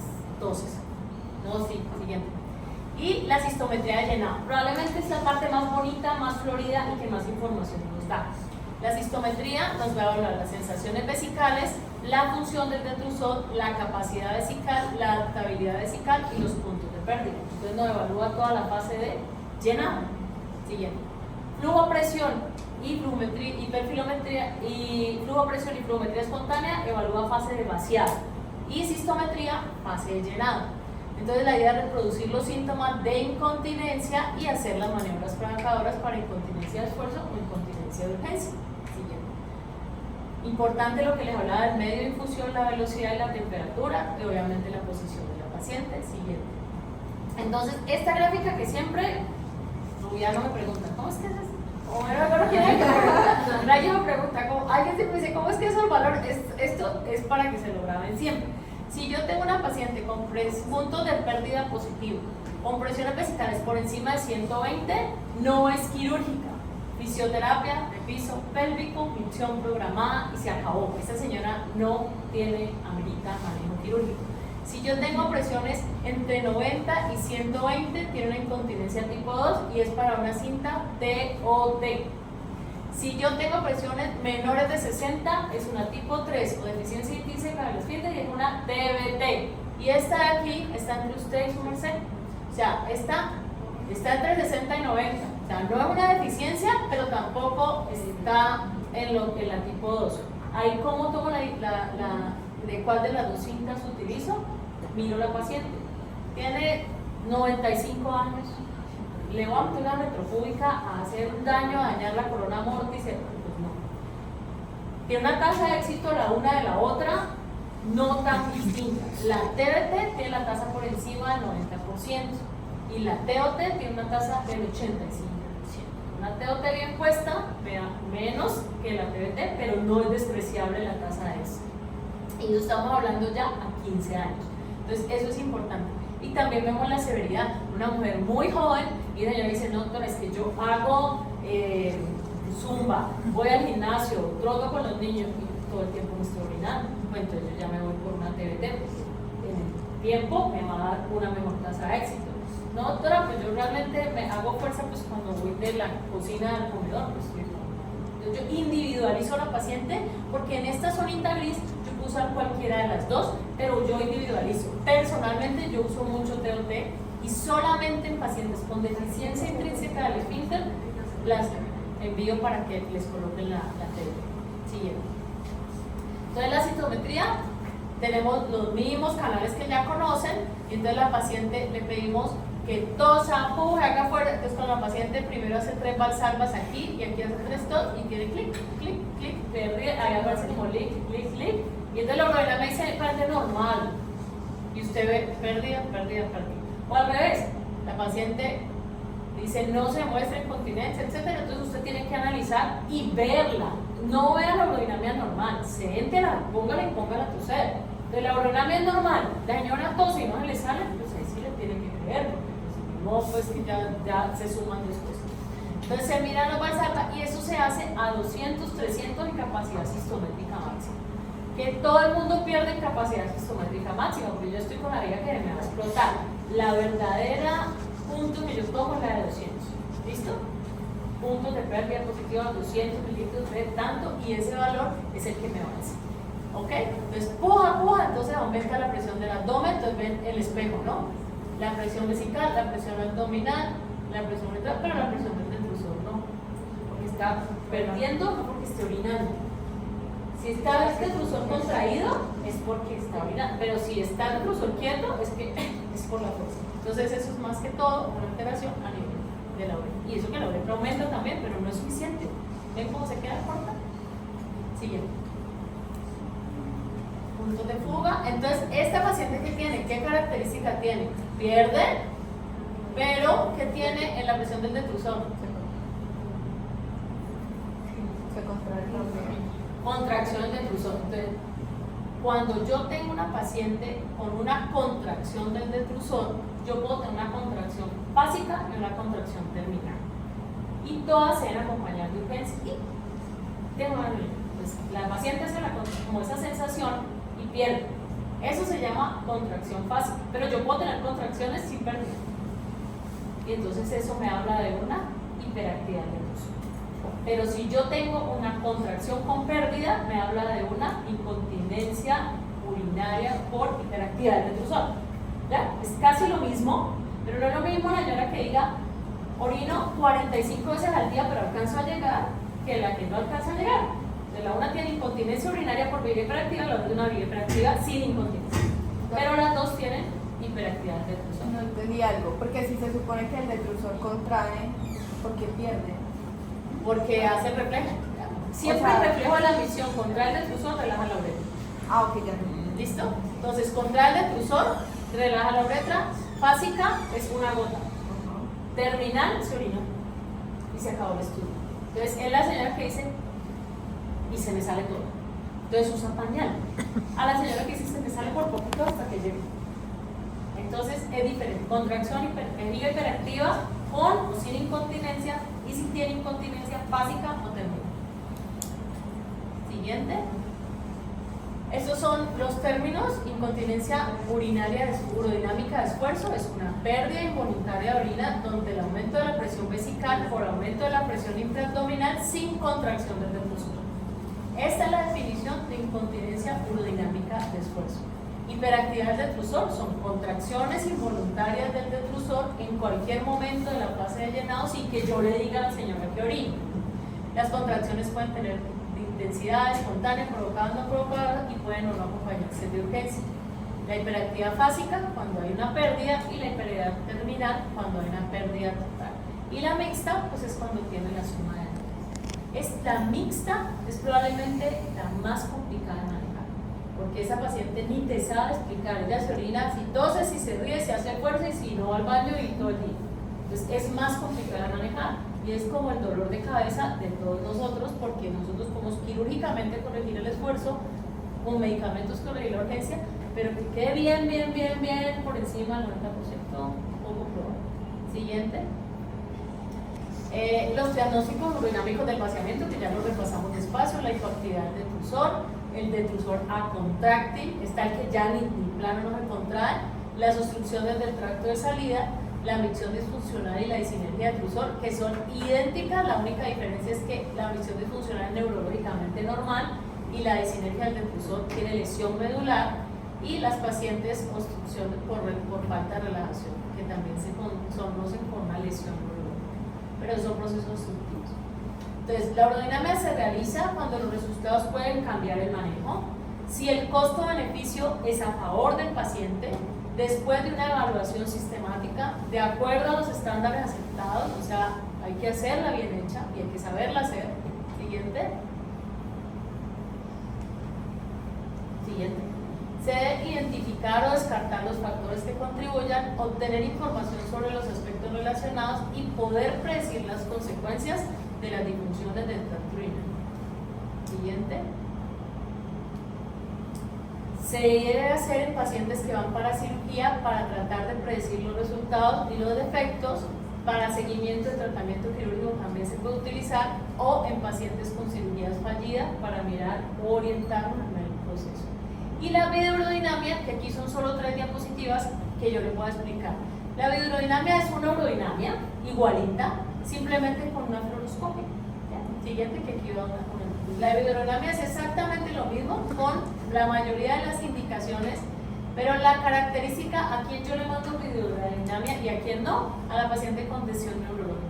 dosis. No, sí, siguiente. Y la sistometría de llenado. Probablemente es la parte más bonita, más florida y que más información nos da. La sistometría nos va a evaluar las sensaciones vesicales, la función del detrusor, la capacidad vesical, la adaptabilidad vesical y los puntos de pérdida. Entonces nos evalúa toda la fase de llenado. Siguiente. Flujo, presión y perfilometría y flujo, presión y flujometría espontánea evalúa fase de vaciado. Y sistometría, fase de llenado. Entonces la idea es reproducir los síntomas de incontinencia y hacer las maniobras provocadoras para incontinencia de esfuerzo o incontinencia de urgencia. Siguiente. Importante lo que les hablaba del medio de infusión, la velocidad y la temperatura, y obviamente la posición de la paciente. Siguiente. Entonces, esta gráfica que siempre, Rubiano me pregunta, ¿cómo es que es eso? O me acuerdo quién es el que me pregunta. Rayo me pregunta, alguien siempre dice, ¿cómo es que esos valores? Esto es para que se lo graben siempre. Si yo tengo una paciente con puntos de pérdida positivo, con presiones vesicales por encima de 120, no es quirúrgica. Fisioterapia de piso pélvico, punción programada y se acabó. Esta señora no tiene, amerita manejo quirúrgico. Si yo tengo presiones entre 90 y 120, tiene una incontinencia tipo 2 y es para una cinta TOT. Si yo tengo presiones menores de 60, es una tipo 3 o deficiencia intrínseca del esfínter y es una DVT. Y esta de aquí está entre usted y su merced. O sea, esta está entre 60 y 90. O sea, no es una deficiencia, pero tampoco está en la tipo 2. Ahí, ¿cómo tomo de cuál de las dos cintas utilizo? Miro la paciente. Tiene 95 años. Le voy a meter una retropúbica a hacer un daño, a dañar la corona mortis. Pues no. Tiene una tasa de éxito la una de la otra, no tan distinta. La TBT tiene la tasa por encima del 90% y la TOT tiene una tasa del 85%. Una TOT bien puesta, vea, menos que la TBT, pero no es despreciable la tasa de éxito. Y no estamos hablando ya a 15 años. Entonces, eso es importante. Y también vemos la severidad. Una mujer muy joven y ella dice, no, doctora, es que yo hago zumba, voy al gimnasio, troto con los niños y todo el tiempo me estoy orinando. Pues entonces yo ya me voy por una TBT. En el tiempo me va a dar una mejor tasa de éxito. No, doctora, pues yo realmente me hago fuerza pues cuando voy de la cocina al comedor. Pues, yo individualizo a la paciente porque en esta zonita gris yo puedo usar cualquiera de las dos, pero yo individualizo. Personalmente yo uso mucho TOT y solamente en pacientes con deficiencia intrínseca del esfínter las envío para que les coloquen la TOT. Siguiente. Entonces la citometría, tenemos los mismos canales que ya conocen y entonces la paciente le pedimos que tosa, empuje, haga fuerte. Entonces con la paciente primero hace 3 valsalvas aquí y aquí hace 3 tos y tiene clic, clic, clic, ahí aparece como clic, clic, clic y entonces la urodinamia me dice parte normal y usted ve pérdida, pérdida, pérdida. O al revés, la paciente dice no se muestra incontinencia, etcétera. Entonces usted tiene que analizar y verla. No vea la urodinamia normal, séntela, póngala y póngala a toser. De la urodinamia es normal, la señora tose y no se le sale, pues ahí sí le tiene que creer, porque no, pues que ya se suman después. Entonces se mira los valsalva y eso se hace a 200, 300 en capacidad sistométrica máxima. Que todo el mundo pierde en capacidad sistométrica máxima, porque yo estoy con la vida que me va a explotar. La verdadera punto que yo tomo es la de 200. ¿Listo? Puntos de pérdida positiva, 200 mililitros de tanto, y ese valor es el que me va a decir. ¿Ok? Entonces, puja, entonces aumenta la presión del abdomen, entonces ven el espejo, ¿no? La presión vesical, la presión abdominal, la presión ventral, pero la presión del detrusor no. Porque está perdiendo, no porque esté orinando. Si está el detrusor contraído, es porque está orinando, pero si está el detrusor quieto, es que es por la fuerza. Entonces, eso es más que todo una alteración a nivel de la uretra. Y eso que la uretra aumenta también, pero no es suficiente. ¿Ven cómo se queda corta? Siguiente. Puntos de fuga. Entonces, esta paciente que tiene, ¿qué característica tiene? Pierde, pero ¿qué tiene en la presión del detrusor? Se contrae también. Contracción del detrusor. Entonces, cuando yo tengo una paciente con una contracción del detrusor, yo puedo tener una contracción básica y una contracción terminal. Y todas se deben acompañar de urgencia. Y tengo pues, la paciente hace como esa sensación y pierde. Eso se llama contracción básica. Pero yo puedo tener contracciones sin pérdida. Y entonces eso me habla de una hiperactividad del detrusor. Pero si yo tengo una contracción con pérdida, me habla de una incontinencia urinaria por hiperactividad del detrusor. ¿Ya? Es casi lo mismo, pero no es lo mismo la señora que diga orino 45 veces al día pero alcanzo a llegar que la que no alcanza a llegar. De la una tiene incontinencia urinaria por vía hiperactiva, la otra tiene una vía hiperactiva sin incontinencia. Pero las dos tienen hiperactividad del detrusor. No entendí algo, porque si se supone que el detrusor contrae, ¿por qué pierde? Porque hace reflejo. Siempre O sea, reflejo de la misión, contrae el detrusor, relaja la uretra. Ah, ok, ya entendí. ¿Listo? Entonces, contrae el detrusor, relaja la uretra, fásica es una gota, terminal se orinó y se acabó el estudio. Entonces, es la señora que dice, y se me sale todo. Entonces usa pañal. A la señora que dice, se me sale por poquito hasta que llegue. Entonces, es diferente. Contracción vejiga hiperactiva con o sin incontinencia, y si tiene incontinencia fásica o terminal. Siguiente. Estos son los términos. Incontinencia urinaria urodinámica de esfuerzo es una pérdida involuntaria de orina donde el aumento de la presión vesical por aumento de la presión intraabdominal sin contracción del detrusor. Esta es la definición de incontinencia urodinámica de esfuerzo. Hiperactividad del detrusor son contracciones involuntarias del detrusor en cualquier momento de la fase de llenado sin que yo le diga a la señora que orine. Las contracciones pueden tener intensidad espontánea, provocada o no provocada, y pueden o no acompañarse de urgencia. La hiperactividad fásica cuando hay una pérdida, y la hiperactividad terminal cuando hay una pérdida total. Y la mixta pues es cuando tiene la suma de ambas. Esta mixta es probablemente la más complicada de manejar, porque esa paciente ni te sabe explicar, ella se orina, si tose, si se ríe, si hace fuerza y si no va al baño y todo el día. Entonces es más complicada de manejar. Y es como el dolor de cabeza de todos nosotros, porque nosotros podemos quirúrgicamente corregir el esfuerzo, con medicamentos corregir la urgencia, pero que quede bien por encima del 90%, poco probable. Siguiente. Los diagnósticos urodinámicos del vaciamiento, que ya lo repasamos despacio: la hipoactividad del detrusor, el detrusor acontráctil, está el que ya ni plano no se contrae, las obstrucciones del tracto de salida, la micción disfuncional y la disinergia detrusor, que son idénticas. La única diferencia es que la micción disfuncional es neurológicamente normal y la disinergia del detrusor tiene lesión medular, y las pacientes obstrucción por falta de relajación, que también se conocen con una lesión neurológica, pero son procesos obstructivos. Entonces, la urodinamia se realiza cuando los resultados pueden cambiar el manejo, si el costo-beneficio es a favor del paciente, después de una evaluación sistemática, de acuerdo a los estándares aceptados, o sea, hay que hacerla bien hecha y hay que saberla hacer. Siguiente. Siguiente. Se debe identificar o descartar los factores que contribuyan, obtener información sobre los aspectos relacionados y poder predecir las consecuencias de las disfunciones del tracto urinario. Siguiente. Se debe hacer en pacientes que van para cirugía para tratar de predecir los resultados y los defectos. Para seguimiento de tratamiento quirúrgico también se puede utilizar, o en pacientes con cirugías fallidas para mirar o orientar en el proceso. Y la videourodinamia, que aquí son solo 3 diapositivas que yo les voy a explicar. La videourodinamia es una urodinamia igualita, simplemente con una fluoroscopia. Siguiente, que aquí va una con el. La videourodinamia es exactamente lo mismo, con la mayoría de las indicaciones, pero la característica, a quien yo le mando videourodinamia y a quien no, a la paciente con lesión neurológica.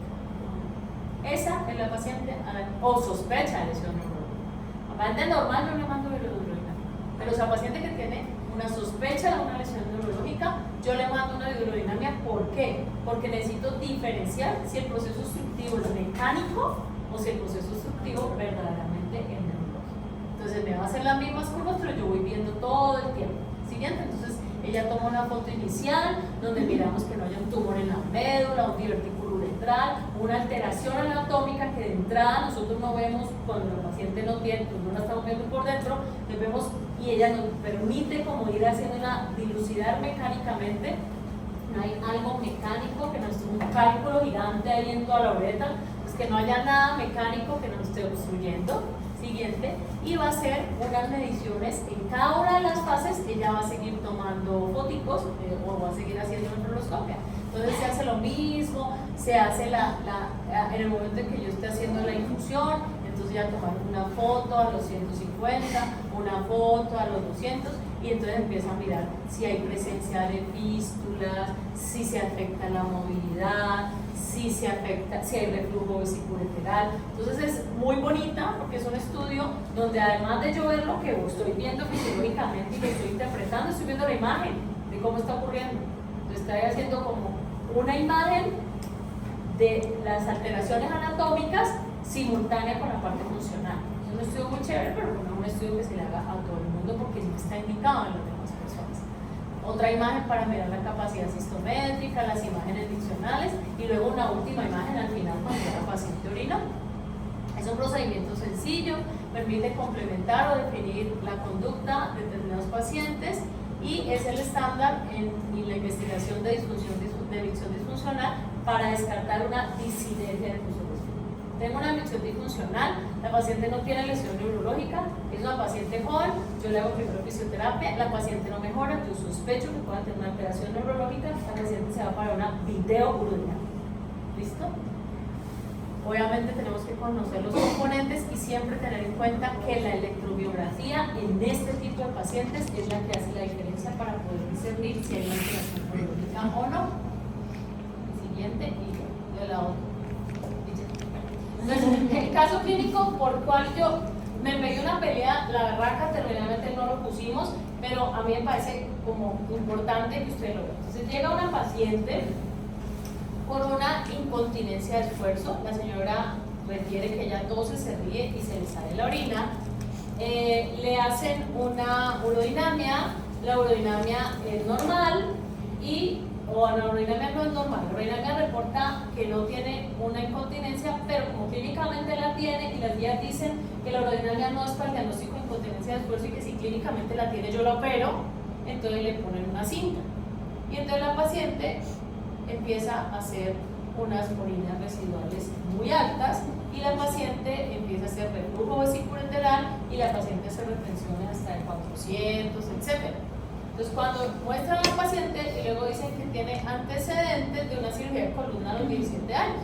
Esa es la paciente o sospecha de lesión neurológica. A paciente normal yo le mando videourodinamia, pero esa paciente que tiene una sospecha de una lesión neurológica, yo le mando una videourodinamia. ¿Por qué? Porque necesito diferenciar si el proceso obstructivo es mecánico o si el proceso obstructivo verdaderamente es neurológico. Entonces me va a hacer las mismas curvas, pero yo voy viendo todo el tiempo. Siguiente. Entonces ella toma una foto inicial donde miramos que no haya un tumor en la médula, un divertículo uretral, una alteración anatómica que de entrada nosotros no vemos cuando el paciente no tiene, pues no la estamos viendo por dentro, le vemos, y ella nos permite como ir haciéndola dilucidar mecánicamente. No hay algo mecánico, que no esté un cálculo gigante ahí en toda la uretra, pues que no haya nada mecánico que nos esté obstruyendo. Siguiente. Y va a hacer unas mediciones en cada una de las fases. Ella va a seguir tomando foticos o va a seguir haciendo una fluoroscopia. Entonces se hace lo mismo, se hace en el momento en que yo esté haciendo la infusión, entonces ya tomar una foto a los 150, una foto a los 200, y entonces empieza a mirar si hay presencia de fístulas, si se afecta la movilidad, si hay reflujo vesiculolateral. Entonces es muy bonita porque es un estudio donde, además de yo ver lo que estoy viendo fisiológicamente y que estoy interpretando, estoy viendo la imagen de cómo está ocurriendo. Entonces estoy haciendo como una imagen de las alteraciones anatómicas simultánea con la parte funcional. Es un estudio muy chévere, pero no es un estudio que se le haga a todo el mundo porque sí está indicado en las demás personas. Otra imagen para mirar la capacidad sistométrica, las imágenes diccionales y luego una última imagen al final cuando la paciente orina. Es un procedimiento sencillo, permite complementar o definir la conducta de determinados pacientes y es el estándar en la investigación de micción disfuncional para descartar una disinergia de funciones. Tengo una micción disfuncional, la paciente no tiene lesión neurológica, es una paciente joven, yo le hago primero fisioterapia, la paciente no mejora, yo sospecho que pueda tener una alteración neurológica, la paciente se va para una videourodinámica. ¿Listo? Obviamente tenemos que conocer los componentes y siempre tener en cuenta que la electromiografía en este tipo de pacientes es la que hace la diferencia para poder discernir si hay una alteración neurológica o no. Siguiente y de la otra. Entonces, el caso clínico por cual yo me pegué una pelea, la berraca, terminalmente no lo pusimos, pero a mí me parece como importante que ustedes lo vean. Entonces llega una paciente con una incontinencia de esfuerzo, la señora refiere que ella tose, se ríe y se le sale la orina, le hacen una urodinamia, la urodinamia es normal o la urodinamia no es normal, la urodinamia reporta que no tiene una incontinencia, pero como clínicamente la tiene y las guías dicen que la urodinamia no es para el diagnóstico de incontinencia de esfuerzo y que si clínicamente la tiene yo la opero, entonces le ponen una cinta. Y entonces la paciente empieza a hacer unas orinas residuales muy altas y la paciente empieza a hacer reflujo vesiculoenteral y la paciente hace retenciones hasta de 400, etc. Entonces cuando muestran a la paciente y luego dicen que tiene antecedentes de una cirugía de columna a los 17 años.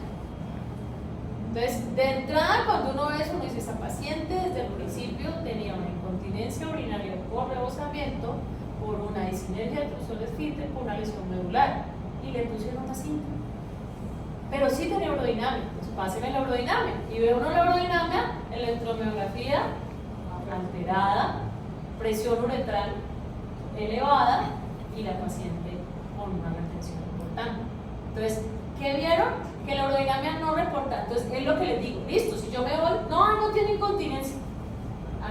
Entonces de entrada cuando uno ve eso uno dice, esa paciente desde el principio tenía una incontinencia urinaria por rebosamiento, por una disinergia de trusol esfínter, por una lesión medular y le pusieron una cinta. Pero sí tenía urodinamia, pues páseme la urodinamia y ve uno la urodinamia, electromiografía alterada, presión uretral elevada y la paciente con una retención importante. Entonces, ¿qué vieron? Que la urodinamia no reporta. Entonces, es lo que les digo, listo, si yo me voy, no tiene incontinencia.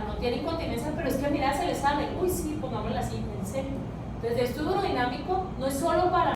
No tiene incontinencia, pero es que mira, se le sale. Uy, sí, pongámosla así, en serio. Entonces, el estudio urodinamico no es solo para